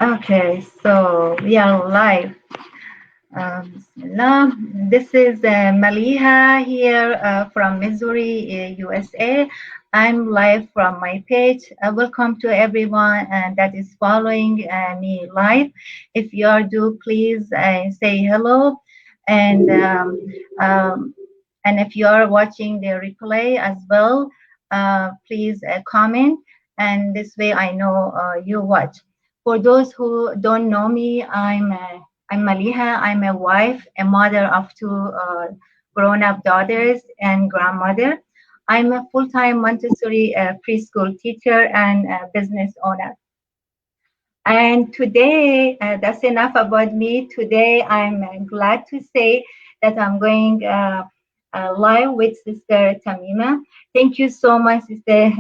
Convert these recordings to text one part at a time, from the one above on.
Okay, so we are live. Bismillah. This is Maliha here from Missouri, USA. I'm live from my page. Welcome to everyone that is following me live. If you are do, please say hello. And and if you are watching the replay as well, please comment. And this way I know you watch. For those who don't know me, I'm Maliha. I'm a wife, a mother of two grown-up daughters, and grandmother. I'm a full-time Montessori preschool teacher and business owner. And today, that's enough about me. Today, I'm glad to say that I'm going live with Sister Tehmina. Thank you so much, Sister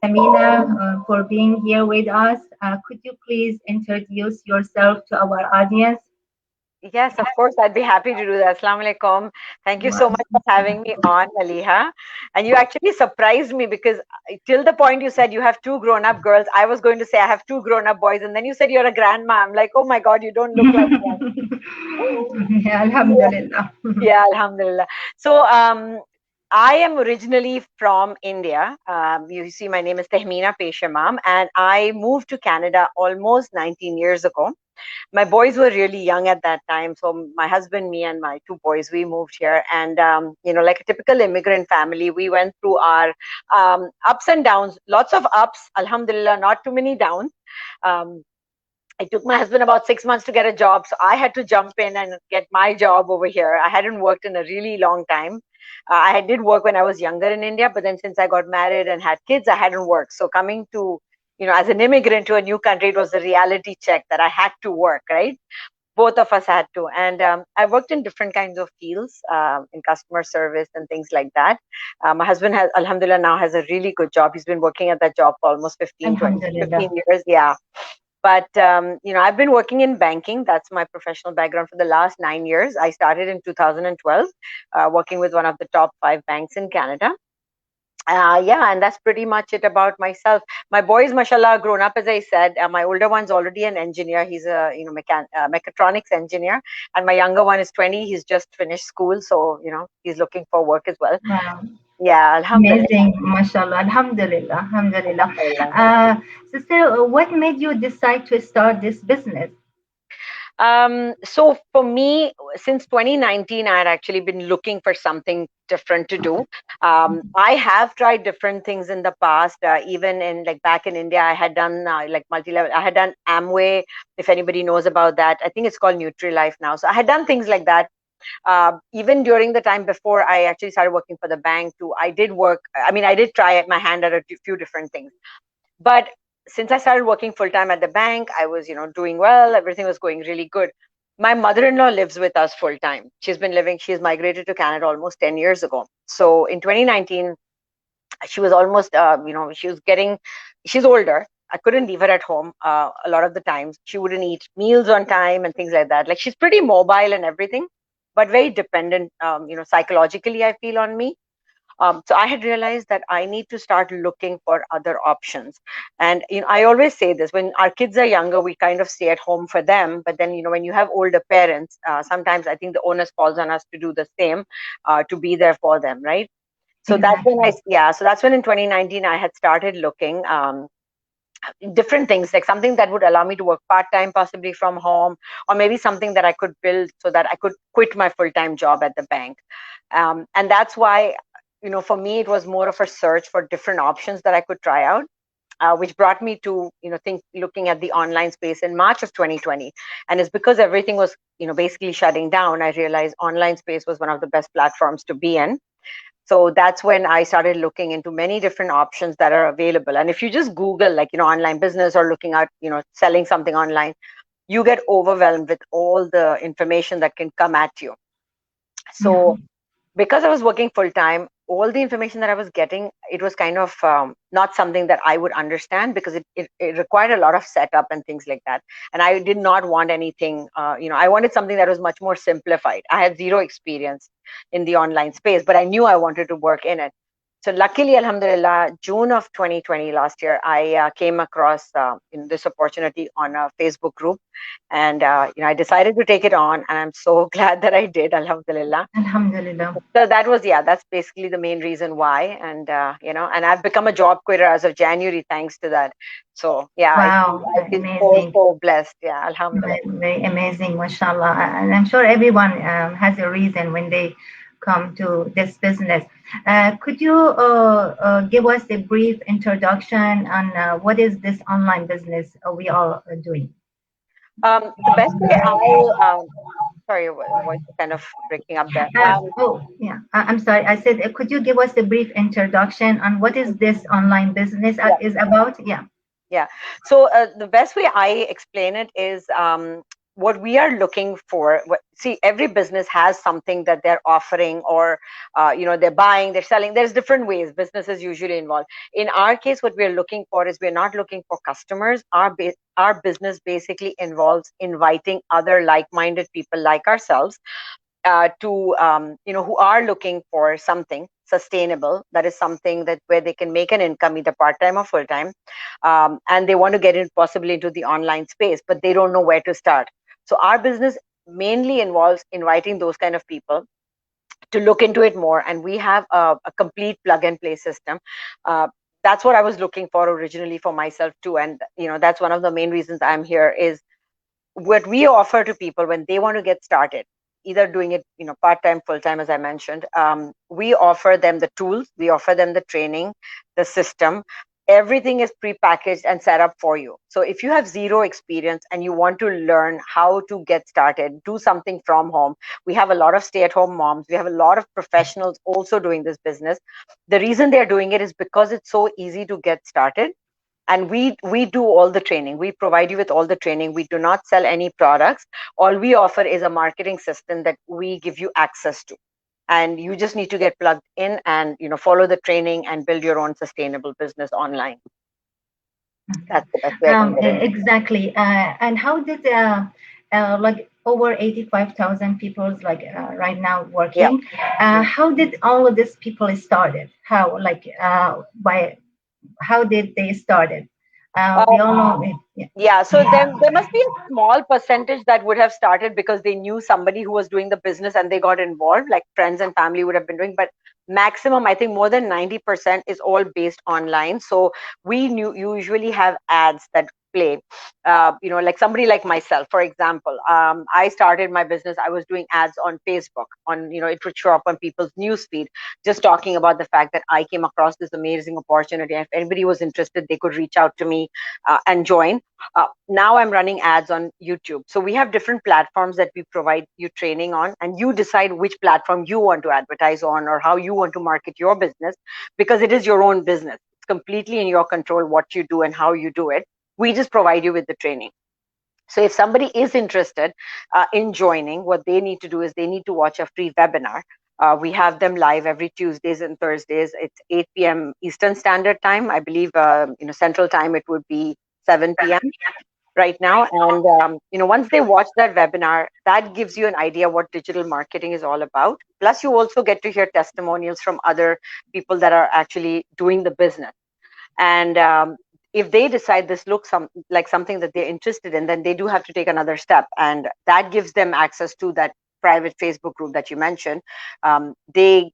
Tehmina, for being here with us. Could you please introduce yourself to our audience? Yes, of course, I'd be happy to do that. Assalamu alaikum. Thank you so much for having me on, Maliha. And you actually surprised me because till the point you said you have two grown-up girls, I was going to say I have two grown-up boys, and then you said you're a grandma. I'm like, oh my God, you don't look like one. Yeah, Alhamdulillah. Yeah, Alhamdulillah. So, I am originally from India. You see, my name is Tehmina Peshamam, and I moved to Canada almost 19 years ago. My boys were really young at that time, so my husband, me, and my two boys, we moved here. And like a typical immigrant family, we went through our ups and downs. Lots of ups, Alhamdulillah, not too many downs. um, it took my husband about 6 months to get a job, so I had to jump in and get my job over here. I hadn't worked in a really long time. I did work when I was younger in India, but then since I got married and had kids, I hadn't worked. So coming to, as an immigrant to a new country, it was a reality check that I had to work, right? Both of us had to. And I worked in different kinds of fields, in customer service and things like that. My husband has, Alhamdulillah, now has a really good job. He's been working at that job for almost 15 Alhamdulillah. years. Yeah. But I've been working in banking. That's my professional background for the last 9 years. I started in 2012, working with one of the top 5 banks in Canada. Yeah, and that's pretty much it about myself. My boys, mashallah, are grown up, as I said. My older one's already an engineer. He's a mechatronics engineer, and my younger one is 20. He's just finished school, so he's looking for work as well. Wow. Yeah, alhamdulillah. Amazing, mashallah, alhamdulillah, alhamdulillah. Alhamdulillah. Sister, what made you decide to start this business? So for me, since 2019, I had actually been looking for something different to do. I have tried different things in the past. Even in like back in India, I had done like multi-level. I had done Amway. If anybody knows about that, I think it's called Nutri-Life now. So I had done things like that. Even during the time before I actually started working for the bank too, I did work. I mean, I did try my hand at a few different things. But since I started working full time at the bank, I was, doing well. Everything was going really good. My mother-in-law lives with us full time. She's migrated to Canada almost 10 years ago. So in 2019, she was almost, she's older. I couldn't leave her at home a lot of the times. She wouldn't eat meals on time and things like that. Like she's pretty mobile and everything, but very dependent, psychologically, I feel, on me. So I had realized that I need to start looking for other options. And I always say this: when our kids are younger, we kind of stay at home for them. But then, when you have older parents, sometimes I think the onus falls on us to do the same, to be there for them, right? So that's when Exactly. so that's when in 2019 I had started looking. Different things, like something that would allow me to work part-time, possibly from home, or maybe something that I could build so that I could quit my full-time job at the bank. And that's why, for me, it was more of a search for different options that I could try out, which brought me to, looking at the online space in March of 2020. And it's because everything was, basically shutting down, I realized online space was one of the best platforms to be in. So that's when I started looking into many different options that are available. And if you just Google, like, online business or looking at, selling something online, you get overwhelmed with all the information that can come at you. Yeah. So because I was working full time, all the information that I was getting, it was kind of not something that I would understand, because it required a lot of setup and things like that. And I did not want anything, I wanted something that was much more simplified. I had zero experience in the online space, but I knew I wanted to work in it. So luckily, Alhamdulillah, June of 2020 last year, I came across in this opportunity on a Facebook group, and I decided to take it on, and I'm so glad that I did, Alhamdulillah. Alhamdulillah. So that was, yeah, that's basically the main reason why. And and I've become a job quitter as of January thanks to that. So yeah, Wow, I feel so amazing. so blessed. Yeah, Alhamdulillah. Very amazing, mashallah. And I'm sure everyone has a reason when they come to this business. Could you give us a brief introduction on what is this online business we are doing? The best way I sorry, your voice is kind of breaking up there. Oh, yeah. I'm sorry. I said, could you give us a brief introduction on what is this online business Yeah. is about? Yeah. Yeah. So the best way I explain it is what we are looking for. See, every business has something that they're offering, or they're buying, they're selling. There's different ways businesses usually involve. In our case, what we're looking for is we're not looking for customers. Our business basically involves inviting other like-minded people like ourselves to who are looking for something sustainable, that is something that where they can make an income either part-time or full-time, and they want to get in possibly into the online space, but they don't know where to start. So our business mainly involves inviting those kind of people to look into it more, and we have a complete plug and play system. That's what I was looking for originally for myself too, and that's one of the main reasons I'm here. Is what we offer to people when they want to get started, either doing it part-time, full-time, as I mentioned. We offer them the tools, we offer them the training, the system. Everything is pre-packaged and set up for you. So if you have zero experience and you want to learn how to get started, do something from home, we have a lot of stay-at-home moms, we have a lot of professionals also doing this business. The reason they're doing it is because it's so easy to get started, and we do all the training. We provide you with all the training. We do not sell any products. All we offer is a marketing system that we give you access to, and you just need to get plugged in and follow the training and build your own sustainable business online. That's the best way I can put it. Exactly. And how did like over 85,000 people like right now Yeah. working? How did all of these people started? How like by how did they started? We all know it. Yeah. Yeah, so there must be a small percentage that would have started because they knew somebody who was doing the business and they got involved, like friends and family would have been doing. But maximum, I think more than 90% is all based online. So we usually have ads that play. Like somebody like myself, for example, I started my business. I was doing ads on Facebook. It would show up on people's newsfeed, just talking about the fact that I came across this amazing opportunity. And if anybody was interested, they could reach out to me and join. Now I'm running ads on YouTube. So we have different platforms that we provide you training on, and you decide which platform you want to advertise on or how you want to market your business, because it is your own business. It's completely in your control what you do and how you do it. We just provide you with the training. So if somebody is interested in joining, what they need to do is they need to watch a free webinar. We have them live every Tuesdays and Thursdays. It's 8 p.m. Eastern Standard Time. I believe, Central Time, it would be 7 p.m. right now. And, once they watch that webinar, that gives you an idea what digital marketing is all about. Plus, you also get to hear testimonials from other people that are actually doing the business. And if they decide this looks like something that they're interested in, then they do have to take another step. And that gives them access to that private Facebook group that you mentioned. They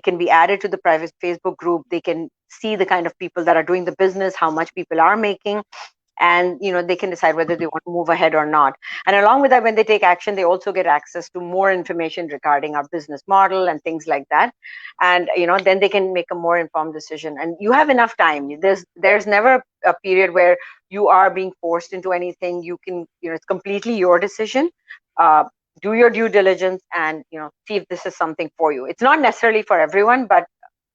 can be added to the private Facebook group. They can see the kind of people that are doing the business, how much people are making, and they can decide whether they want to move ahead or not. And along with that, when they take action, they also get access to more information regarding our business model and things like that. And then they can make a more informed decision, and you have enough time. There's never a period where you are being forced into anything. You can, it's completely your decision. Do your due diligence and see if this is something for you. It's not necessarily for everyone, but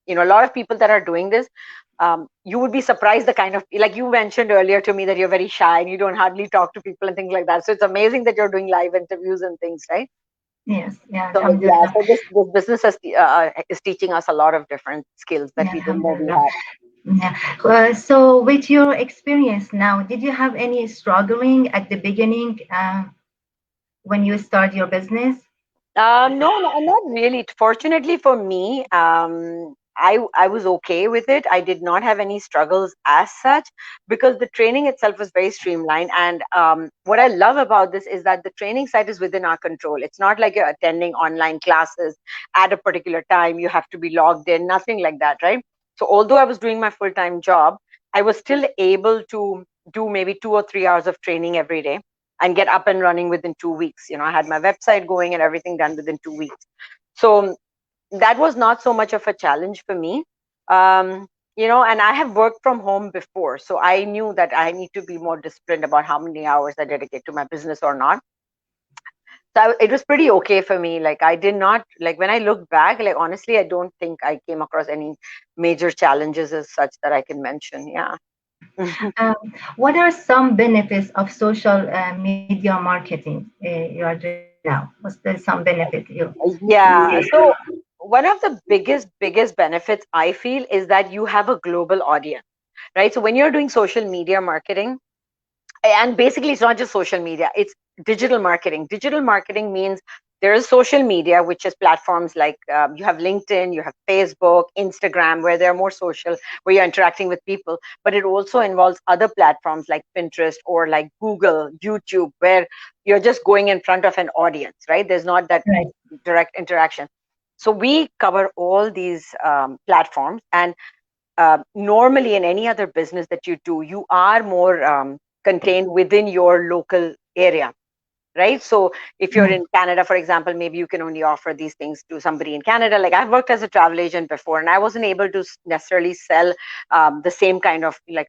a lot of people that are doing this, you would be surprised the kind of, like you mentioned earlier to me, that you're very shy and you don't hardly talk to people and things like that. So it's amazing that you're doing live interviews and things, right? Yes. Yeah. So yeah, Alhamdulillah. so this business is teaching us a lot of different skills that Yeah. we didn't know we Alhamdulillah. had. Yeah. So, with your experience now, did you have any struggling at the beginning when you start your business? No, not really. Fortunately for me, I was okay with it. I did not have any struggles as such, because the training itself was very streamlined. And what I love about this is that the training site is within our control. It's not like you're attending online classes at a particular time. You have to be logged in, nothing like that, right? So although I was doing my full-time job, I was still able to do maybe 2 or 3 hours of training every day and get up and running within 2 weeks. I had my website going and everything done within 2 weeks. So that was not so much of a challenge for me. And I have worked from home before, so I knew that I need to be more disciplined about how many hours I dedicate to my business or not. So it was pretty okay for me. Like, I did not, like, when I look back, like, honestly, I don't think I came across any major challenges as such that I can mention. Yeah. Um, what are some benefits of social media marketing you are doing now? What's the some benefit you Yeah. see? So one of the biggest benefits I feel is that you have a global audience, right? So when you're doing social media marketing, and basically it's not just social media, it's digital marketing means there is social media, which is platforms like, you have LinkedIn, you have Facebook, Instagram, where they're more social, where you're interacting with people. But it also involves other platforms like Pinterest or like Google, YouTube, where you're just going in front of an audience, right? There's not that Right, direct interaction. So we cover all these platforms. And normally in any other business that you do, you are more contained within your local area, right? So if you're right, in Canada, for example, maybe you can only offer these things to somebody in Canada. Like, I've worked as a travel agent before, and I wasn't able to necessarily sell the same kind of, like,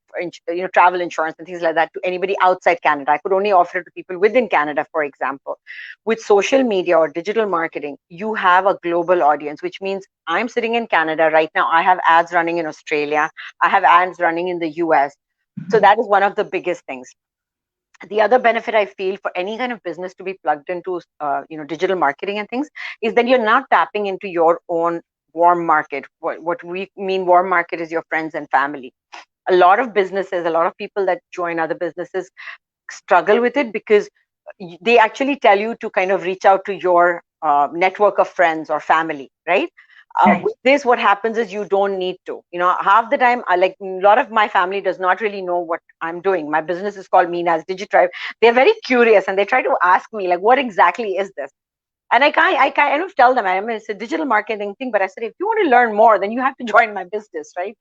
travel insurance and things like that to anybody outside Canada. I could only offer it to people within Canada, for example. With social media or digital marketing, you have a global audience, which means I'm sitting in Canada right now. I have ads running in Australia. I have ads running in the US. So that is one of the biggest things. The other benefit I feel for any kind of business to be plugged into digital marketing and things is that you're not tapping into your own warm market. What we mean warm market is your friends and family. A lot of businesses, a lot of people that join other businesses struggle with it, because they actually tell you to kind of reach out to your network of friends or family, right? right. With this, what happens is you don't need to. Half the time, like, a lot of my family does not really know what I'm doing. My business is called Mina's Digitribe. They're very curious and they try to ask me, like, what exactly is this? And I kind of tell them, I mean, it's a digital marketing thing, but I said, if you want to learn more, then you have to join my business, right?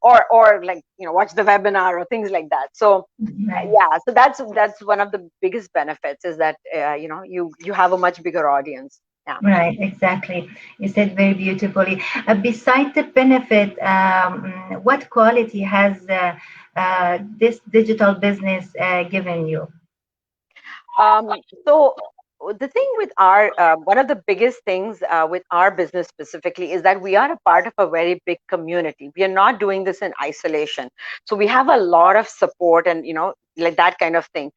Or like, watch the webinar or things like that. So Right. yeah, so that's one of the biggest benefits, is that you have a much bigger audience. Yeah. Right, exactly. You said very beautifully. Beside the benefit, what quality has this digital business given you? So the thing with our one of the biggest things with our business specifically is that we are a part of a very big community. We are not doing this in isolation, so we have a lot of support and like that kind of thing.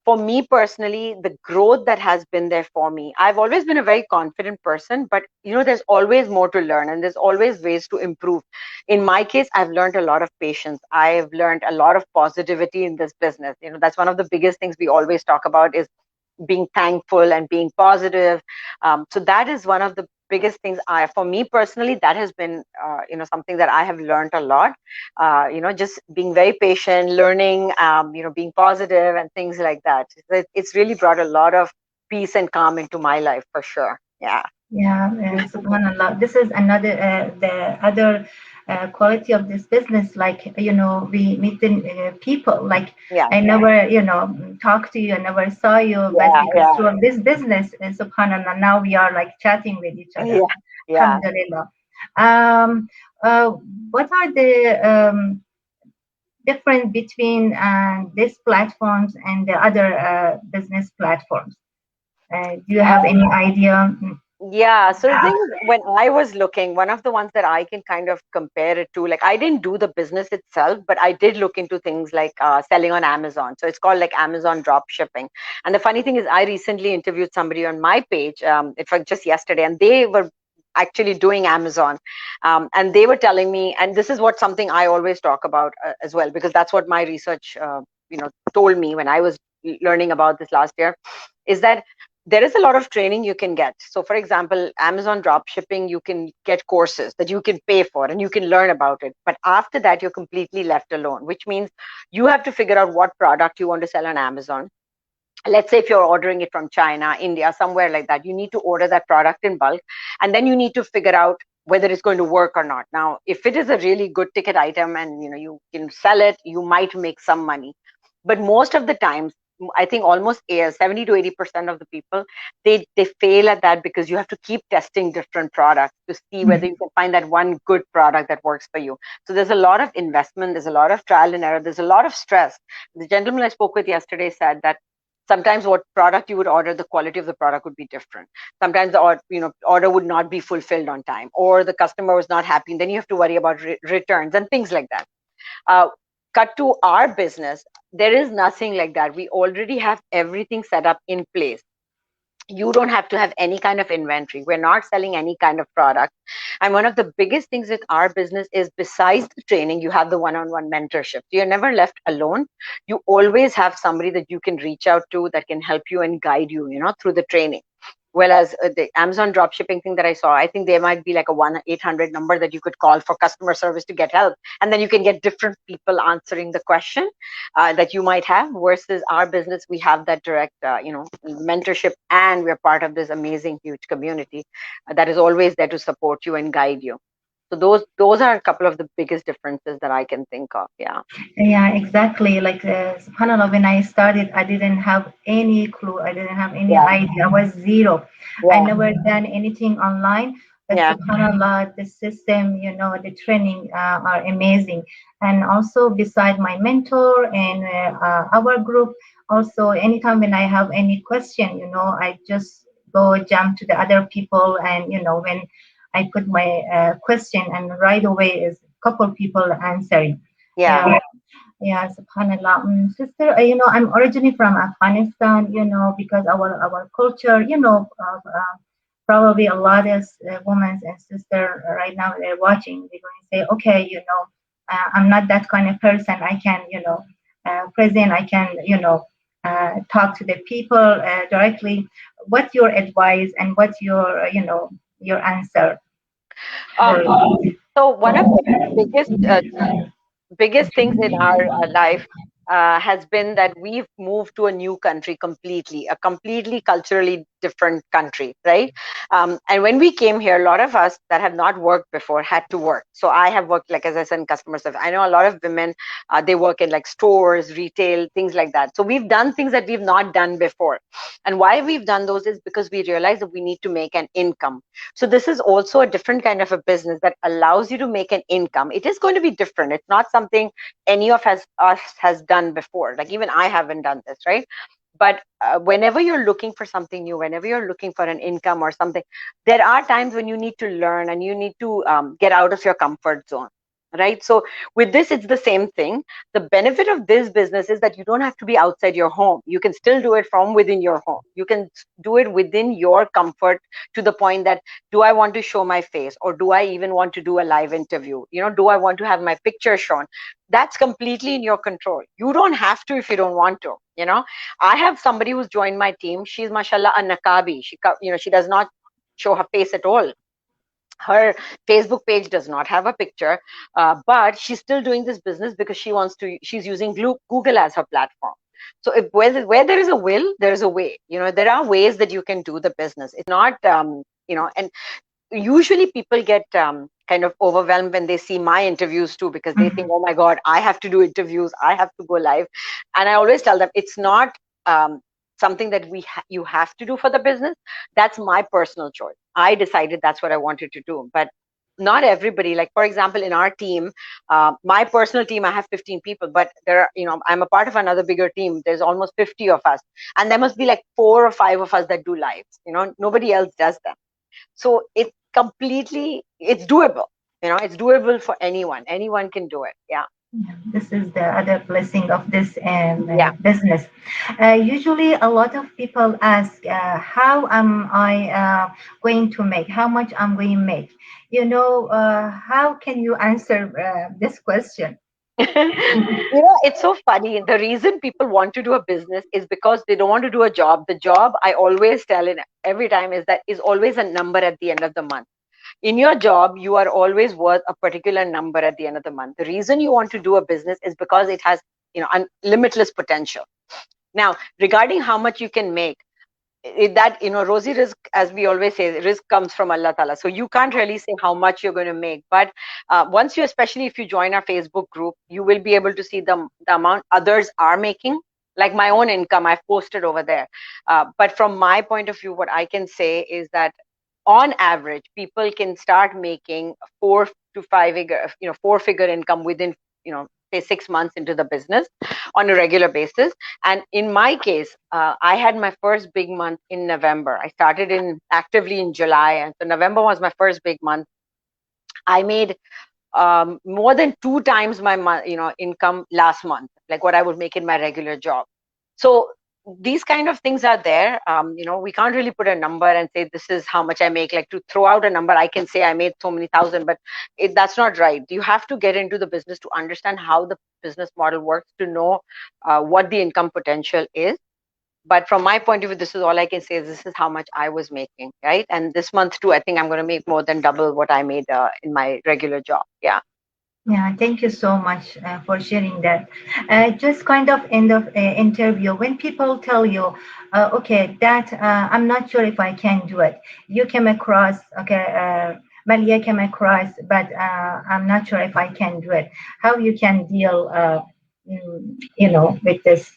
For me personally, the growth that has been there for me, I've always been a very confident person, but there's always more to learn and there's always ways to improve. In my case, I've learned a lot of patience. I've learned a lot of positivity in this business. That's one of the biggest things we always talk about, is being thankful and being positive. So that is one of the biggest things. For me personally, that has been something that I have learned a lot. Just being very patient, learning, being positive and things like that. It's really brought a lot of peace and calm into my life, for sure. Yeah. Yeah, subhanallah. This is another the other quality of this business. Like we meet the people. Like Yeah. I never talked to you, I never saw you, but Yeah. because Yeah. through this business, subhanallah, now we are like chatting with each other. Yeah. Yeah. Alhamdulillah. Um, uh, what are the difference between these platforms and the other business platforms? Do you have any idea? Yeah, so the thing is, when I was looking, one of the ones that I can kind of compare it to, like, I didn't do the business itself, but I did look into things like selling on Amazon. So it's called like Amazon drop shipping. And the funny thing is, I recently interviewed somebody on my page, it was just yesterday, and they were actually doing Amazon. And they were telling me, and this is what something I always talk about as well, because that's what my research, told me when I was learning about this last year, is that there is a lot of training you can get. So for example, Amazon drop shipping, you can get courses that you can pay for and you can learn about it. But after that, you're completely left alone, which means you have to figure out what product you want to sell on Amazon. Let's say if you're ordering it from China, India, somewhere like that, you need to order that product in bulk, and then you need to figure out whether it's going to work or not. Now, if it is a really good ticket item and you can sell it, you might make some money. But most of the times, I think almost 70 to 80% of the people, they fail at that because you have to keep testing different products to see whether you can find that one good product that works for you. So there's a lot of investment, there's a lot of trial and error, there's a lot of stress. The gentleman I spoke with yesterday said that sometimes what product you would order, the quality of the product would be different. Sometimes the order would not be fulfilled on time, or the customer was not happy, and then you have to worry about returns and things like that. uh, Cut to our business, there is nothing like that. We already have everything set up in place. You don't have to have any kind of inventory. We're not selling any kind of product. And one of the biggest things with our business is, besides the training, you have the one-on-one mentorship. You're never left alone. You always have somebody that you can reach out to that can help you and guide you, through the training. Whereas the Amazon drop shipping thing that I saw, I think there might be like a 1-800 number that you could call for customer service to get help. And then you can get different people answering the question that you might have. Versus our business, we have that direct, mentorship, and we're part of this amazing, huge community that is always there to support you and guide you. So those are a couple of the biggest differences that I can think of. Yeah. Yeah, exactly. Like, subhanallah, when I started, I didn't have any clue. I didn't have any Yeah. idea. I was zero. I Yeah. never done anything online. But Yeah. subhanallah, the system, the training are amazing. And also, beside my mentor and our group, also, anytime when I have any question, I just go jump to the other people. And, when I put my question, and right away is couple people answering. Yeah. Yeah, yeah, subhanallah. Sister, I'm originally from Afghanistan, because our culture, probably a lot of women and sister right now they're watching, they're going to say, okay, I'm not that kind of person. I can, present, I can, talk to the people directly. What's your advice and what's your, your answer? Um, For, so one of the biggest things in our life has been that we've moved to a new country completely, a completely culturally different country, right? And when we came here, a lot of us that have not worked before had to work. So I have worked, like as I said, in customer service. I know a lot of women, they work in like stores, retail, things like that. So we've done things that we've not done before. And why we've done those is because we realize that we need to make an income. So this is also a different kind of a business that allows you to make an income. It is going to be different. It's not something any of us has done before. Like even I haven't done this, right? But whenever you're looking for something new, whenever you're looking for an income or something, there are times when you need to learn and you need to get out of your comfort zone, right? So with this, it's the same thing. The benefit of this business is that you don't have to be outside your home. You can still do it from within your home. You can do it within your comfort, to the point that, do I want to show my face, or do I even want to do a live interview? Do I want to have my picture shown? That's completely in your control. You don't have to if you don't want to. I have somebody who's joined my team. She's mashallah a naqabi. She does not show her face at all. Her Facebook page does not have a picture, but she's still doing this business because she's using Google as her platform. So where there is a will, there is a way. There are ways that you can do the business. It's not, and usually people get kind of overwhelmed when they see my interviews too, because they think, oh my God, I have to do interviews, I have to go live. And I always tell them, it's not something that you have to do for the business. That's my personal choice. I decided that's what I wanted to do. But not everybody, like for example, in our team, my personal team, I have 15 people, but I'm a part of another bigger team. There's almost 50 of us, and there must be like 4 or 5 of us that do lives. Nobody else does them. So it's doable. It's doable for anyone can do it. Yeah. this is the other blessing of this Yeah. business. Usually, a lot of people ask, "How am I going to make? How much I'm going to make?" How can you answer this question? It's so funny. The reason people want to do a business is because they don't want to do a job. The job, I always tell it every time, is that is always a number at the end of the month. In your job, you are always worth a particular number at the end of the month. The reason you want to do a business is because it has, limitless potential. Now, regarding how much you can make, that, rosy risk, as we always say, risk comes from Allah Ta'ala. So you can't really say how much you're going to make. But once you, especially if you join our Facebook group, you will be able to see the amount others are making. Like my own income, I've posted over there. But from my point of view, what I can say is that on average, people can start making 4 figure income within, say 6 months into the business on a regular basis. And in my case, I had my first big month in November. I started in actively in July, and so November was my first big month. I made more than 2 times my income last month, like what I would make in my regular job. So these kind of things are there. We can't really put a number and say this is how much I make. Like to throw out a number, I can say I made so many thousand, but that's not right. You have to get into the business to understand how the business model works, to know what the income potential is. But from my point of view, this is all I can say is this is how much I was making, right? And this month too, I think I'm going to make more than double what I made in my regular job. Yeah. Yeah, thank you so much for sharing that. Just kind of end of interview, when people tell you, okay, that I'm not sure if I can do it. You came across, okay, Malia came across, but I'm not sure if I can do it. How you can deal, with this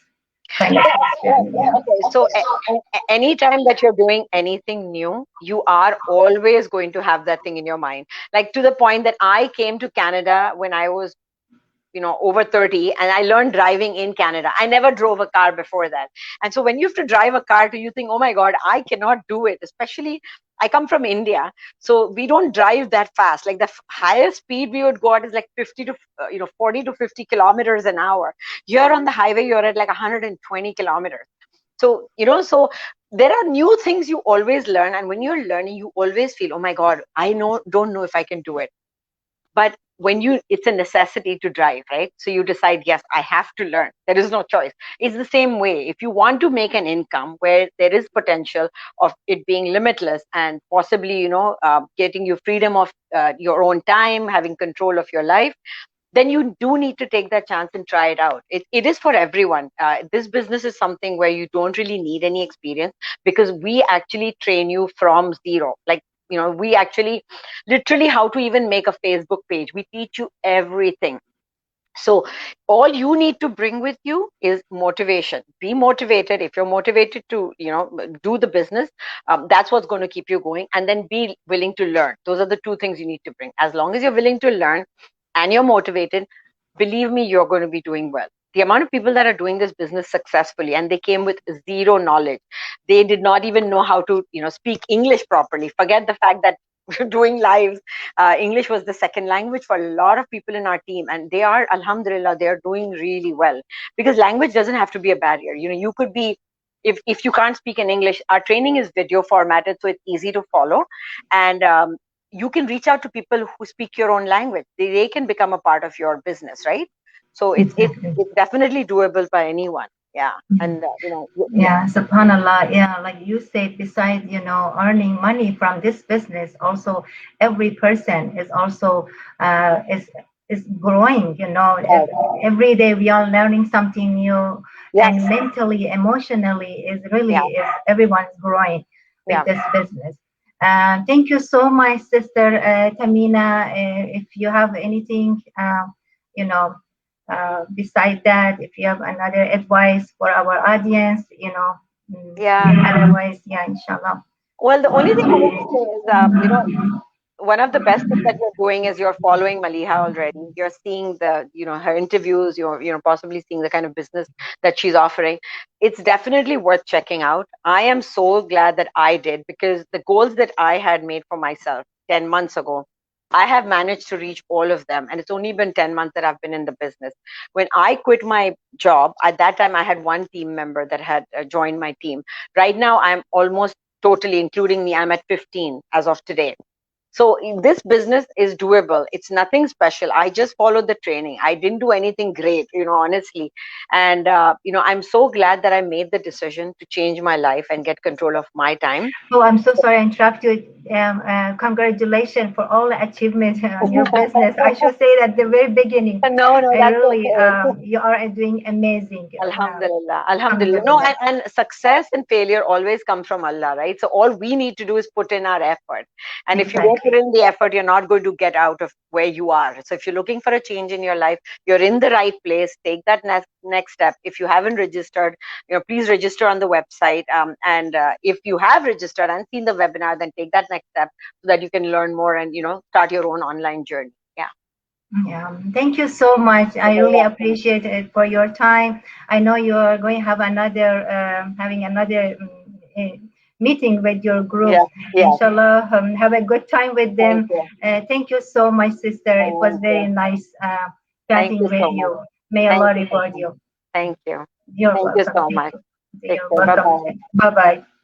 kind of question? Yeah. Okay, so anytime that you're doing anything new, you are always going to have that thing in your mind. Like to the point that I came to Canada when I was, over 30, and I learned driving in Canada. I never drove a car before that. And so when you have to drive a car, you think, oh my God, I cannot do it. Especially, I come from India, so we don't drive that fast. Like the highest speed we would go at is like 50 to 40 to 50 kilometers an hour. Here on the highway, you're at like 120 kilometers. So so there are new things you always learn, and when you're learning, you always feel, oh my God, I don't know if I can do it. But when it's a necessity to drive, right? So you decide, yes, I have to learn. There is no choice. It's the same way. If you want to make an income where there is potential of it being limitless and possibly, getting you freedom of your own time, having control of your life, then you do need to take that chance and try it out. It is for everyone. This business is something where you don't really need any experience, because we actually train you from zero. Like, we actually literally how to even make a Facebook page. We teach you everything. So all you need to bring with you is motivation. Be motivated. If you're motivated to, do the business, that's what's going to keep you going. And then be willing to learn. Those are the two things you need to bring. As long as you're willing to learn and you're motivated, believe me, you're going to be doing well. The amount of people that are doing this business successfully, and they came with zero knowledge. They did not even know how to, speak English properly. Forget the fact that doing lives, English was the second language for a lot of people in our team, and they are, alhamdulillah, they are doing really well, because language doesn't have to be a barrier. You could be, if you can't speak in English, our training is video formatted, so it's easy to follow. And you can reach out to people who speak your own language. They can become a part of your business, right? So Exactly. it's definitely doable by anyone. Yeah. And yeah. Yeah, subhanallah. Yeah, like you said, besides, earning money from this business, also every person is also is growing, Yes. every day we are learning something new, and Yes. mentally, emotionally is Yeah. really is everyone's growing with Yeah. this business. Thank you so much, sister Tamina. If you have anything, you know, beside that, if you have another advice for our audience, Yeah. otherwise, yeah, inshallah. Well, the only thing I want to say is, one of the best things that you're doing is you're following Maliha already. You're seeing her interviews. You're, possibly seeing the kind of business that she's offering. It's definitely worth checking out. I am so glad that I did, because the goals that I had made for myself 10 months ago, I have managed to reach all of them. And it's only been 10 months that I've been in the business. When I quit my job, at that time, I had one team member that had joined my team. Right now, I'm almost totally, including me, I'm at 15 as of today. So this business is doable. It's nothing special. I just followed the training. I didn't do anything great, honestly. And I'm so glad that I made the decision to change my life and get control of my time. Oh, I'm so sorry I interrupt you. Congratulations for all the achievements on your business. I should say that at the very beginning. No, no, I that's really, okay. you are doing amazing. Alhamdulillah, Alhamdulillah. No, Alhamdulillah. and success and failure always come from Allah, right? So all we need to do is put in our effort. And if you don't put Exactly. in the effort, you're not going to get out of where you are. So if you're looking for a change in your life, you're in the right place. Take that next step. If you haven't registered, please register on the website. And if you have registered and seen the webinar, then take that next step so that you can learn more and start your own online journey. Yeah. Yeah, thank you so much. You're I very really welcome. appreciate it for your time. I know you are going to have another, having another meeting with your group. Yeah. Yeah. Inshallah, have a good time with Thank them. you. Thank you so much, sister. It was Thank very you. nice Thank chatting you with so much. you. May Thank Allah you so reward much. you. Thank you. You're Thank you welcome. so Thank much. you. Take You're care. Bye welcome. bye. Bye bye.